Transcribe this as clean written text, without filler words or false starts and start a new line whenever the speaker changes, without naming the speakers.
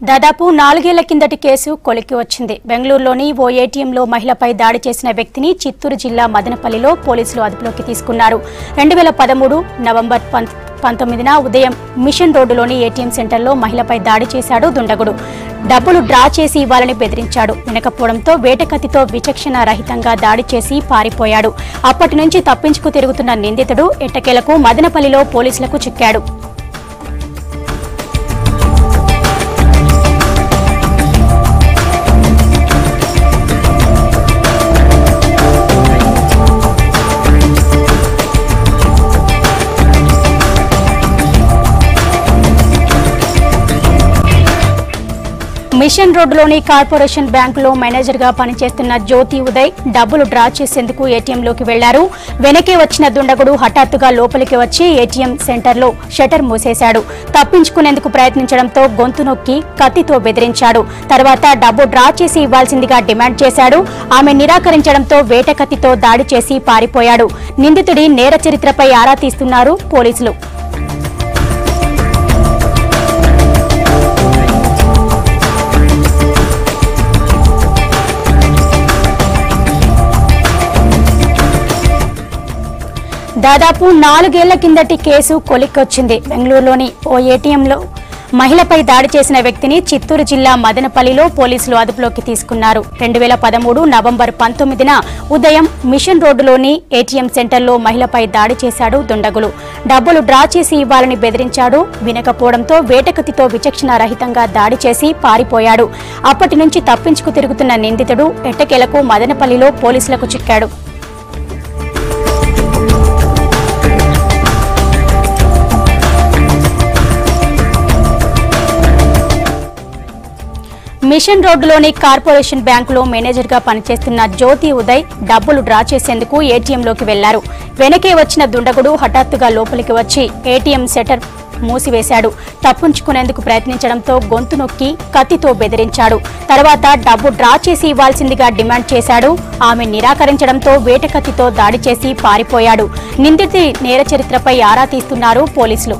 దాదాపు 4 ఏళ్ల కిందటి కేసు కొలిక్కి వచ్చింది. బెంగళూరులోని ఓ ఏటీఎంలో మహిళపై దాడి చేసిన వ్యక్తిని చిత్తూరు జిల్లా మదనపల్లిలో పోలీసులు అదుపులోకి తీసుకున్నారు. 2013 నవంబర్ 19న ఉదయం మిషన్ రోడ్డులోని ఏటీఎం సెంటర్లో మహిళపై దాడి చేశాడు దుండగుడు. డబ్బులు డ్రా చేసి ఇవ్వాలని బెదిరించాడు. వినకపోవడంతో వేటకత్తితో విచక్షణ రహితంగా దాడి చేసి పారిపోయాడు. అప్పటి నుంచి తప్పించుకు తిరుగుతున్న నిందితుడు ఎట్టకేలకు మదనపల్లిలో పోలీసులకు చిక్కాడు. మిషన్ రోడ్డులోని కార్పొరేషన్ బ్యాంకులో మేనేజర్గా పనిచేస్తున్న జ్యోతి ఉదయ్ డబ్బులు డ్రా చేసేందుకు ఏటీఎంలోకి వెళ్లారు. వెనకే వచ్చిన దుండగుడు హఠాత్తుగా లోపలికి వచ్చి ఏటీఎం సెంటర్లో షట్టర్ మూసేశాడు. తప్పించుకునేందుకు ప్రయత్నించడంతో గొంతు నొక్కి కత్తితో బెదిరించాడు. తర్వాత డబ్బు డ్రా చేసి ఇవ్వాల్సిందిగా డిమాండ్ చేశాడు. ఆమె నిరాకరించడంతో వేట కత్తితో దాడి చేసి పారిపోయాడు. నిందితుడి నేర చరిత్రపై ఆరా తీస్తున్నారు పోలీసులు. దాదాపు 4 ఏళ్ల కిందటి కేసు కొలిక్కొచ్చింది. బెంగళూరులోని ఓ ఏటీఎంలో మహిళపై దాడి చేసిన వ్యక్తిని చిత్తూరు జిల్లా మదనపల్లిలో పోలీసులు అదుపులోకి తీసుకున్నారు. 2013 నవంబర్ 19న ఉదయం మిషన్ రోడ్డులోని ఏటీఎం సెంటర్లో మహిళపై దాడి చేశాడు దుండగులు. డబ్బులు డ్రా చేసి ఇవ్వాలని బెదిరించాడు. వినకపోవడంతో వేటకత్తితో విచక్షణ రహితంగా దాడి చేసి పారిపోయాడు. అప్పటి నుంచి తప్పించుకు తిరుగుతున్న నిందితుడు ఎట్టకేలకు మదనపల్లిలో పోలీసులకు చిక్కాడు. మిషన్ రోడ్డులోని కార్పొరేషన్ బ్యాంకులో మేనేజర్గా పనిచేస్తున్న జ్యోతి ఉదయ్ డబ్బులు డ్రా చేసేందుకు ఏటీఎంలోకి వెళ్లారు. వెనకే వచ్చిన దుండగుడు హఠాత్తుగా లోపలికి వచ్చి ఏటీఎం షట్టర్ మూసివేశాడు. తప్పించుకునేందుకు ప్రయత్నించడంతో గొంతు నొక్కి కత్తితో బెదిరించాడు. తర్వాత డబ్బు డ్రా చేసి ఇవ్వాల్సిందిగా డిమాండ్ చేశాడు. ఆమె నిరాకరించడంతో వేటకత్తితో దాడి చేసి పారిపోయాడు. నిందితుడి నేర చరిత్రపై ఆరా తీస్తున్నారు పోలీసులు.